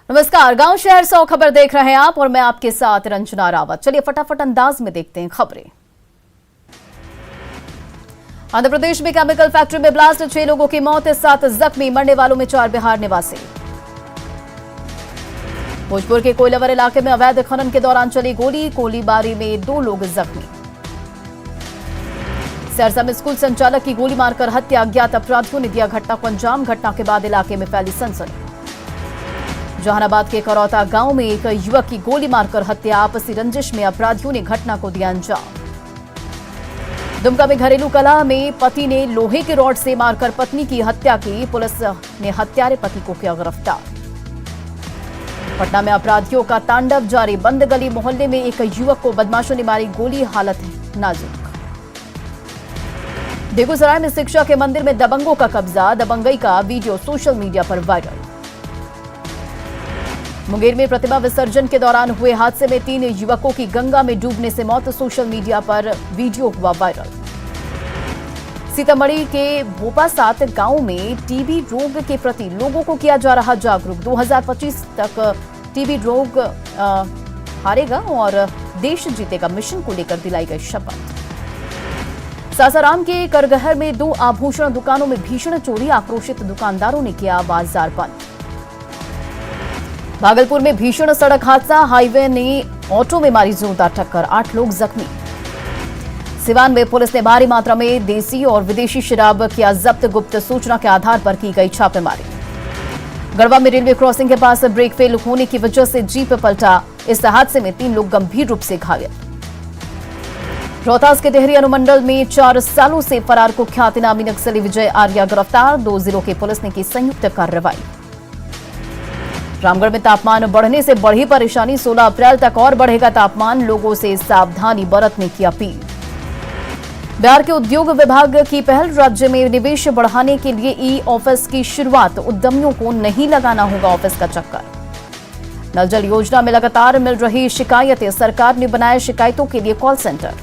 नमस्कार, गांव शहर 100 खबर देख रहे हैं आप और मैं आपके साथ रंजना रावत। चलिए फटाफट अंदाज में देखते हैं खबरें। आंध्र प्रदेश में केमिकल फैक्ट्री में ब्लास्ट, 6 लोगों की मौत, 7 जख्मी, मरने वालों में 4 बिहार निवासी। भोजपुर के कोइलावर इलाके में अवैध खनन के दौरान चली गोलीबारी में 2 लोग जख्मी। सहरसा में स्कूल संचालक की गोली मारकर हत्या, अज्ञात अपराधियों ने दिया घटना को अंजाम। घटना के बाद इलाके में फैली सनसनी। जहानाबाद के करौता गांव में एक युवक की गोली मारकर हत्या, आपसी रंजिश में अपराधियों ने घटना को दिया अंजाम। दुमका में घरेलू कलह में पति ने लोहे के रॉड से मारकर पत्नी की हत्या की, पुलिस ने हत्यारे पति को किया गिरफ्तार। पटना में अपराधियों का तांडव जारी, बंद गली मोहल्ले में एक युवक को बदमाशों ने मारी गोली, हालत नाजुक। बेगूसराय में शिक्षा के मंदिर में दबंगों का कब्जा, दबंगई का वीडियो सोशल मीडिया पर वायरल। मुंगेर में प्रतिमा विसर्जन के दौरान हुए हादसे में 3 युवकों की गंगा में डूबने से मौत, सोशल मीडिया पर वीडियो हुआ वायरल। सीतामढ़ी के भोपा 7 गांव में टीबी रोग के प्रति लोगों को किया जा रहा जागरूक। 2025 तक टीबी रोग हारेगा और देश जीतेगा मिशन को लेकर दिलाई गई शपथ। सासाराम के करगहर में 2 आभूषण दुकानों में भीषण चोरी, आक्रोशित दुकानदारों ने किया बाजार बंद। भागलपुर में भीषण सड़क हादसा, हाईवे ने ऑटो में मारी जोरदार टक्कर, 8 लोग जख्मी। सिवान में पुलिस ने भारी मात्रा में देसी और विदेशी शराब किया जब्त, गुप्त सूचना के आधार पर की गई छापेमारी। गढ़वा में रेलवे क्रॉसिंग के पास ब्रेक फेल होने की वजह से जीप पलटा, इस हादसे में 3 लोग गंभीर रूप से घायल। रोहतास के डेहरी अनुमंडल में 4 सालों से फरार कुख्यात इनामी नक्सली विजय आर्या गिरफ्तार, 2 जिलों की पुलिस ने की संयुक्त कार्रवाई। रामगढ़ में तापमान बढ़ने से बढ़ी परेशानी, 16 अप्रैल तक और बढ़ेगा तापमान, लोगों से सावधानी बरतने की अपील। बिहार के उद्योग विभाग की पहल, राज्य में निवेश बढ़ाने के लिए ई ऑफिस की शुरुआत, उद्यमियों को नहीं लगाना होगा ऑफिस का चक्कर। नल जल योजना में लगातार मिल रही शिकायतें, सरकार ने बनाया शिकायतों के लिए कॉल सेंटर।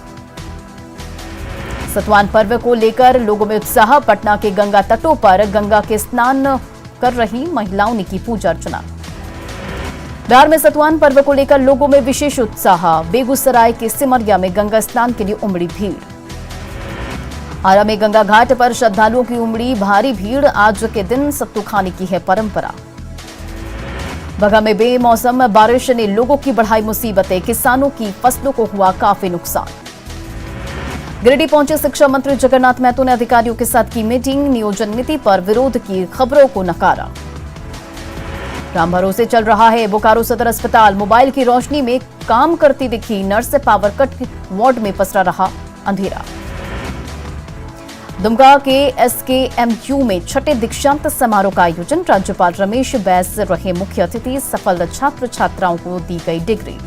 सतवान पर्व को लेकर लोगों में उत्साह, पटना के गंगा तटों पर गंगा के स्नान कर रही महिलाओं ने की पूजा अर्चना। बिहार में सतवान पर्व को लेकर लोगों में विशेष उत्साह, बेगूसराय के सिमरिया में गंगा स्नान के लिए उमड़ी भीड़। आरा में गंगा घाट पर श्रद्धालुओं की उमड़ी भारी भीड़, आज के दिन सत्तू खाने की है परंपरा। बघा में बेमौसम बारिश ने लोगों की बढ़ाई मुसीबतें, किसानों की फसलों को हुआ काफी नुकसान। गिरिडीह पहुंचे शिक्षा मंत्री जगन्नाथ महतो ने अधिकारियों के साथ की मीटिंग, नियोजन नीति पर विरोध की खबरों को नकारा। राम भरोसे चल रहा है बोकारो सदर अस्पताल, मोबाइल की रोशनी में काम करती दिखी नर्स, पावर कट वार्ड में पसरा रहा अंधेरा। दुमका के SKMU में 6ठे दीक्षांत समारोह का आयोजन, राज्यपाल रमेश बैस रहे मुख्य अतिथि, सफल छात्र छात्राओं को दी गई डिग्री।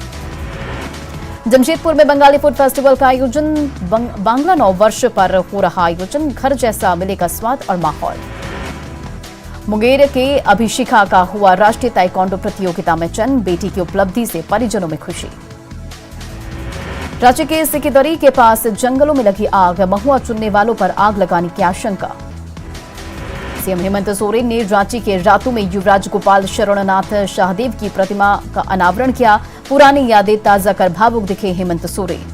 जमशेदपुर में बंगाली फूड फेस्टिवल का आयोजन, बांग्ला नव वर्ष पर हो रहा आयोजन, घर जैसा मिलेगा स्वाद और माहौल। मुंगेर के अभिषिका का हुआ राष्ट्रीय ताइक्वांडो प्रतियोगिता में चयन, बेटी की उपलब्धि से परिजनों में खुशी। रांची के सिकिदरी के पास जंगलों में लगी आग, महुआ चुनने वालों पर आग लगाने की आशंका। सीएम हेमंत सोरेन ने रांची के रातू में युवराज गोपाल शरणनाथ शाहदेव की प्रतिमा का अनावरण किया, पुरानी यादें ताजा कर भावुक दिखे हेमंत सोरेन।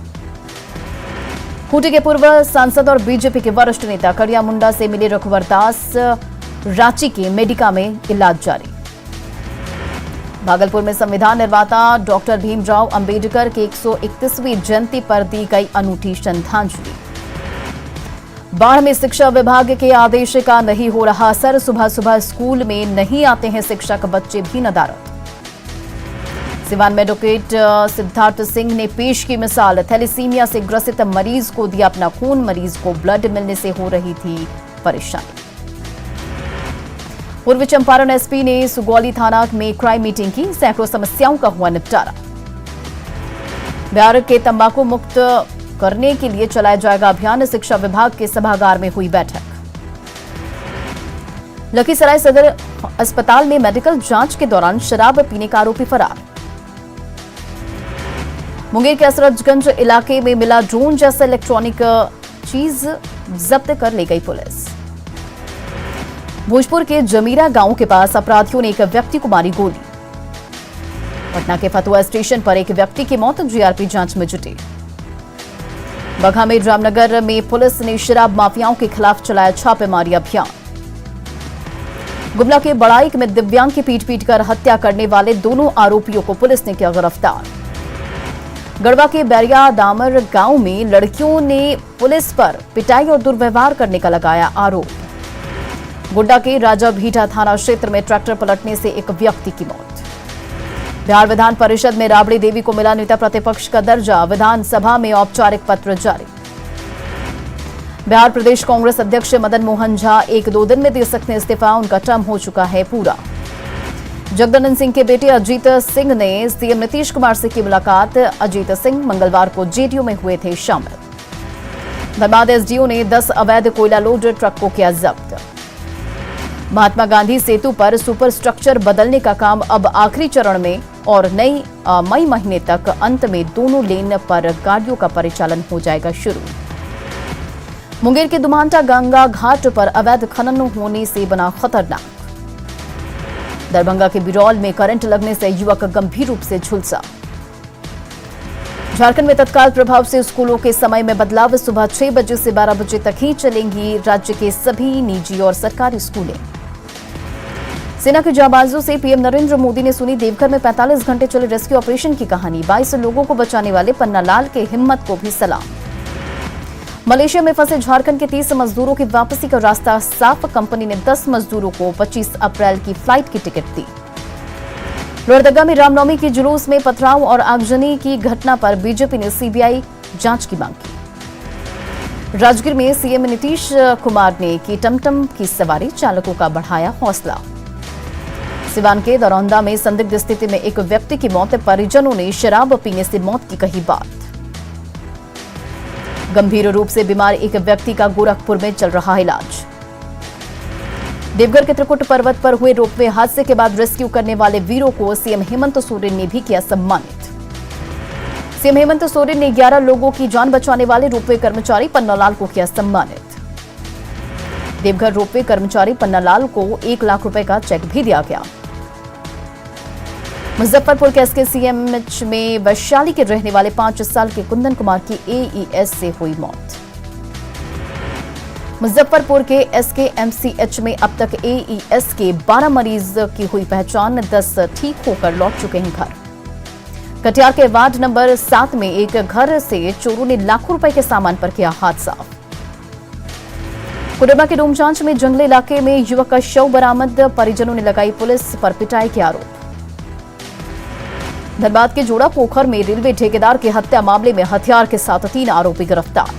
खूंटी के पूर्व सांसद और बीजेपी के वरिष्ठ नेता कड़िया मुंडा से मिले रघुवर दास, रांची के मेडिका में इलाज जारी। भागलपुर में संविधान निर्माता डॉक्टर भीमराव अंबेडकर के 131वीं जयंती पर दी गई अनूठी श्रद्धांजलि। बाढ़ में शिक्षा विभाग के आदेश का नहीं हो रहा असर, सुबह सुबह स्कूल में नहीं आते हैं शिक्षक, बच्चे भी नदारद। सिवान में एडवोकेट सिद्धार्थ सिंह ने पेश की मिसाल, थैलेसीमिया से ग्रसित मरीज को दिया अपना खून, मरीज को ब्लड मिलने से हो रही थी परेशानी। पूर्वी चंपारण एसपी ने सुगौली थाना में क्राइम मीटिंग की, सैकड़ों समस्याओं का हुआ निपटारा। बिहार के तंबाकू मुक्त करने के लिए चलाया जाएगा अभियान, शिक्षा विभाग के सभागार में हुई बैठक। लखीसराय सदर अस्पताल में मेडिकल जांच के दौरान शराब पीने का आरोपी फरार। मुंगेर के असरजगंज इलाके में मिला ड्रोन जैसा इलेक्ट्रॉनिक चीज, जब्त कर ले गई पुलिस। भोजपुर के जमीरा गांव के पास अपराधियों ने एक व्यक्ति को मारी गोली। पटना के फतुहा स्टेशन पर एक व्यक्ति की मौत, जीआरपी जांच में जुटी। बगहा में रामनगर में पुलिस ने शराब माफियाओं के खिलाफ चलाया छापेमारी अभियान। गुमला के बड़ाइक में दिव्यांग की पीट कर हत्या करने वाले दोनों आरोपियों को पुलिस ने किया गिरफ्तार। गढ़वा के बैरिया दामर गांव में लड़कियों ने पुलिस पर पिटाई और दुर्व्यवहार करने का लगाया आरोप। गोड्डा के राजा भीटा थाना क्षेत्र में ट्रैक्टर पलटने से एक व्यक्ति की मौत। बिहार विधान परिषद में राबड़ी देवी को मिला नेता प्रतिपक्ष का दर्जा, विधानसभा में औपचारिक पत्र जारी। बिहार प्रदेश कांग्रेस अध्यक्ष मदन मोहन झा 1-2 दिन में दे सकते हैं इस्तीफा, उनका टर्म हो चुका है पूरा। जगदानंद सिंह के बेटे अजीत सिंह ने सीएम नीतीश कुमार से की मुलाकात। अजीत सिंह मंगलवार को जेडीयू में हुए थे शामिल। धनबाद एसडीओ ने 10 अवैध कोयला लोड ट्रक को किया जब्त। महात्मा गांधी सेतु पर सुपर स्ट्रक्चर बदलने का काम अब आखिरी चरण में और मई महीने तक अंत में दोनों लेन पर गाड़ियों का परिचालन हो जाएगा शुरू। मुंगेर के दुमांटा गंगा घाट पर अवैध खनन होने से बना खतरनाक। दरभंगा के बिरौल में करंट लगने से युवक गंभीर रूप से झुलसा। झारखंड में तत्काल प्रभाव से स्कूलों के समय में बदलाव, सुबह 6 बजे से 12 बजे तक ही चलेंगी राज्य के सभी निजी और सरकारी स्कूलें। सेना के जाबाजों से पीएम नरेंद्र मोदी ने सुनी देवघर में 45 घंटे चले रेस्क्यू ऑपरेशन की कहानी। 22 लोगों को बचाने वाले पन्नालाल के हिम्मत को भी सलाम। मलेशिया में फंसे झारखंड के 30 मजदूरों की वापसी का रास्ता साफ, कंपनी ने 10 मजदूरों को 25 अप्रैल की फ्लाइट की टिकट दी। लोहरदगा में रामनवमी की जुलूस में पथराव और आगजनी की घटना पर बीजेपी ने सीबीआई जांच की मांग की। राजगीर में सीएम नीतीश कुमार ने की टमटम की सवारी, चालकों का बढ़ाया हौसला। सिवान के दरौंदा में संदिग्ध स्थिति में एक व्यक्ति की मौत, परिजनों ने शराब पीने से मौत की कही बात। गंभीर रूप से बीमार एक व्यक्ति का गोरखपुर में चल रहा इलाज। देवघर के त्रिकुट पर्वत पर हुए रोपवे हादसे के बाद रेस्क्यू करने वाले वीरों को सीएम हेमंत सोरेन ने भी किया सम्मानित। सीएम हेमंत सोरेन ने 11 लोगों की जान बचाने वाले रोपवे कर्मचारी पन्नालाल को किया सम्मानित। देवघर रोपवे कर्मचारी पन्नालाल को 1 लाख रुपए का चेक भी दिया गया। मुजफ्फरपुर के एसकेसीएमएच में वैशाली के रहने वाले 5 साल के कुंदन कुमार की एईएस से हुई मौत। मुजफ्फरपुर के एसकेएमसीएच में अब तक एईएस के 12 मरीज की हुई पहचान, 10 ठीक होकर लौट चुके हैं घर। कटिहार के वार्ड नंबर 7 में एक घर से चोरों ने लाखों रुपए के सामान पर किया हादसा। कोडरमा के डोमचांच में जंगली इलाके में युवक का शव बरामद, परिजनों ने लगाई पुलिस पर पिटाई के आरोप। धनबाद के जोड़ा पोखर में रेलवे ठेकेदार की हत्या मामले में हथियार के साथ 3 आरोपी गिरफ्तार।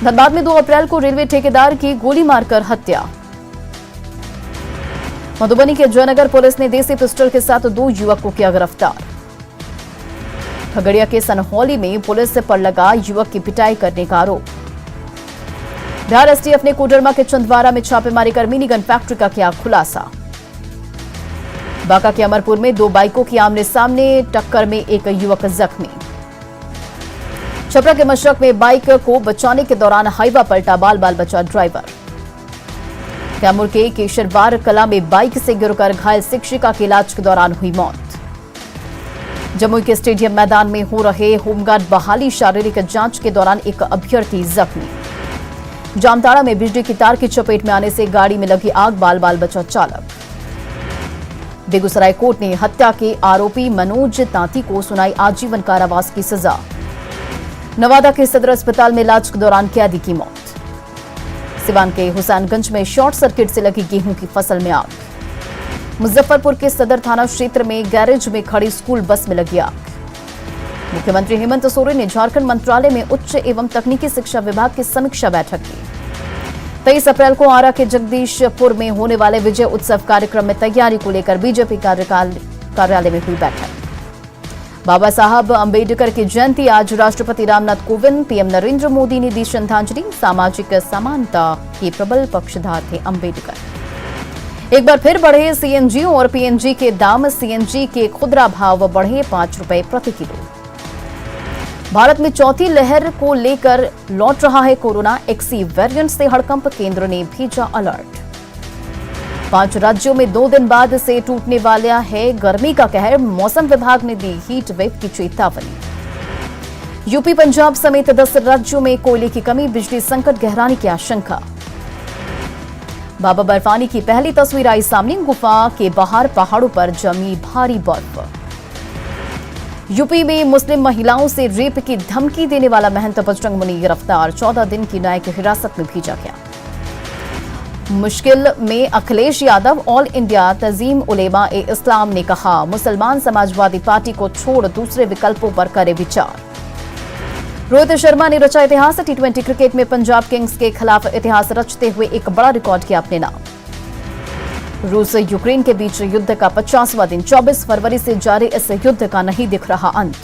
धनबाद में 2 अप्रैल को रेलवे ठेकेदार की गोली मारकर हत्या। मधुबनी के जयनगर पुलिस ने देसी पिस्टल के साथ 2 युवक को किया गिरफ्तार। खगड़िया के सनहौली में पुलिस पर लगा युवक की पिटाई करने का आरोप। बिहार एसटीएफ ने कोडरमा के चंदवारा में छापेमारी कर मिनी गन फैक्ट्री का किया खुलासा। बांका के अमरपुर में 2 बाइकों की आमने सामने टक्कर में एक युवक जख्मी। छपरा के मशरक में बाइक को बचाने के दौरान हाईवा पलटा, बाल बचा ड्राइवर। कैमूर के केशरवार कला में बाइक से गिरकर घायल शिक्षिका के इलाज के दौरान हुई मौत। जमुई के स्टेडियम मैदान में हो रहे होमगार्ड बहाली शारीरिक जांच के दौरान एक अभ्यर्थी जख्मी। जामताड़ा में बिजली की तार की चपेट में आने से गाड़ी में लगी आग, बाल बचा चालक। बेगूसराय कोर्ट ने हत्या के आरोपी मनोज तांती को सुनाई आजीवन कारावास की सजा। नवादा के सदर अस्पताल में इलाज के दौरान कैदी की मौत। सिवान के हुसैनगंज में शॉर्ट सर्किट से लगी गेहूं की फसल में आग। मुजफ्फरपुर के सदर थाना क्षेत्र में गैरेज में खड़ी स्कूल बस में लगी आग। मुख्यमंत्री हेमंत सोरेन ने झारखंड मंत्रालय में उच्च एवं तकनीकी शिक्षा विभाग की समीक्षा बैठक की। 23 अप्रैल को आरा के जगदीशपुर में होने वाले विजय उत्सव कार्यक्रम में तैयारी को लेकर बीजेपी कार्यालय में हुई बैठक। बाबा साहब अंबेडकर की जयंती आज, राष्ट्रपति रामनाथ कोविंद, पीएम नरेंद्र मोदी ने दी श्रद्धांजलि। सामाजिक समानता के प्रबल पक्षधर थे अंबेडकर। एक बार फिर बढ़े सीएनजी और पीएनजी के दाम, सीएनजी के खुदरा भाव बढ़े 5 रुपए प्रति किलो। भारत में चौथी लहर को लेकर लौट रहा है कोरोना, एक्सी वेरिएंट से हड़कंप, केंद्र ने भेजा अलर्ट। 5 राज्यों में 2 दिन बाद से टूटने वाला है गर्मी का कहर। मौसम विभाग ने दी हीट वेव की चेतावनी। यूपी पंजाब समेत 10 राज्यों में कोयले की कमी, बिजली संकट गहराने की आशंका। बाबा बर्फानी की पहली तस्वीर आई सामने, गुफा के बाहर पहाड़ों पर जमी भारी बर्फ। यूपी में मुस्लिम महिलाओं से रेप की धमकी देने वाला महंत बजरंग मुनि गिरफ्तार, 14 दिन की न्यायिक हिरासत में भेजा गया। मुश्किल में अखिलेश यादव, ऑल इंडिया तंजीम उलेमा ए इस्लाम ने कहा, मुसलमान समाजवादी पार्टी को छोड़ दूसरे विकल्पों पर करे विचार। रोहित शर्मा ने रचा इतिहास, टी20 क्रिकेट में पंजाब किंग्स के खिलाफ इतिहास रचते हुए एक बड़ा रिकॉर्ड किया अपने नाम। रूस यूक्रेन के बीच युद्ध का 50वां दिन, 24 फरवरी से जारी इस युद्ध का नहीं दिख रहा अंत।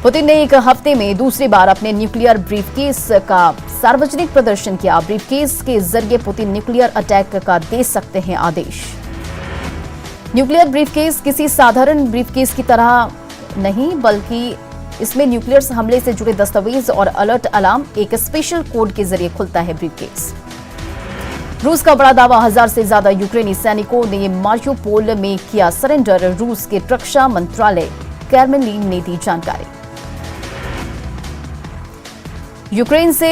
पुतिन ने एक हफ्ते में दूसरी बार अपने न्यूक्लियर ब्रीफकेस का सार्वजनिक प्रदर्शन किया। ब्रीफकेस के जरिए पुतिन न्यूक्लियर अटैक का दे सकते हैं आदेश। न्यूक्लियर ब्रीफकेस किसी साधारण ब्रीफकेस की तरह नहीं, बल्कि इसमें न्यूक्लियर हमले से जुड़े दस्तावेज और अलर्ट अलार्म एक स्पेशल कोड के जरिए खुलता है ब्रीफकेस। रूस का बड़ा दावा, 1000 से ज्यादा यूक्रेनी सैनिकों ने मारियोपोल में किया सरेंडर। रूस के रक्षा मंत्रालय क्रेमलिन ने दी जानकारी। यूक्रेन से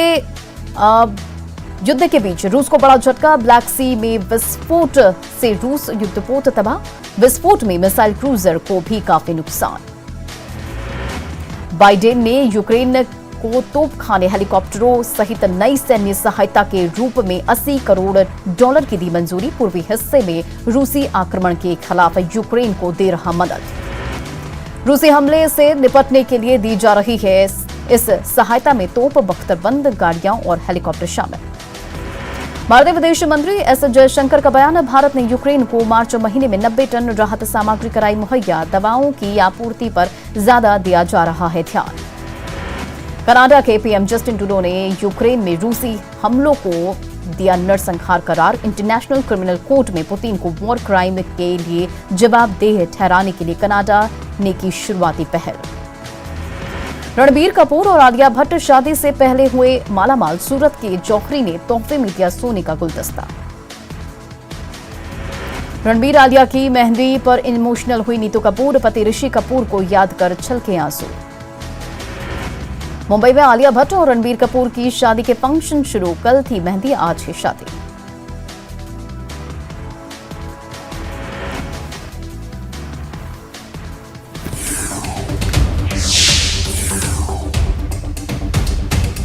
युद्ध के बीच रूस को बड़ा झटका, ब्लैक सी में विस्फोट से रूस युद्धपोत तबाह। विस्फोट में मिसाइल क्रूजर को भी काफी नुकसान। बाइडेन ने यूक्रेन को तोपखाने, हेलीकॉप्टरों सहित नई सैन्य सहायता के रूप में $80 करोड़ की दी मंजूरी। पूर्वी हिस्से में रूसी आक्रमण के खिलाफ यूक्रेन को दे रहा मदद। रूसी हमले से निपटने के लिए दी जा रही है इस सहायता में तोप, बख्तरबंद गाड़ियां और हेलीकॉप्टर शामिल। भारतीय विदेश मंत्री एस जयशंकर का बयान, भारत ने यूक्रेन को मार्च महीने में 90 टन राहत सामग्री कराई मुहैया। दवाओं की आपूर्ति पर ज्यादा दिया जा रहा है ध्यान। कनाडा के पीएम जस्टिन ट्रूडो ने यूक्रेन में रूसी हमलों को दिया नरसंहार करार। इंटरनेशनल क्रिमिनल कोर्ट में पुतिन को वॉर क्राइम के लिए जवाबदेह ठहराने के लिए कनाडा ने की शुरुआती पहल। रणबीर कपूर और आलिया भट्ट शादी से पहले हुए मालामाल, सूरत के जौहरी ने तोहफे में दिया सोने का गुलदस्ता। रणबीर आलिया की मेहंदी पर इमोशनल हुई नीतू कपूर, पति ऋषि कपूर को याद कर छलके आंसू। मुंबई में आलिया भट्ट और रणबीर कपूर की शादी के फंक्शन शुरू, कल थी मेहंदी, आज है शादी।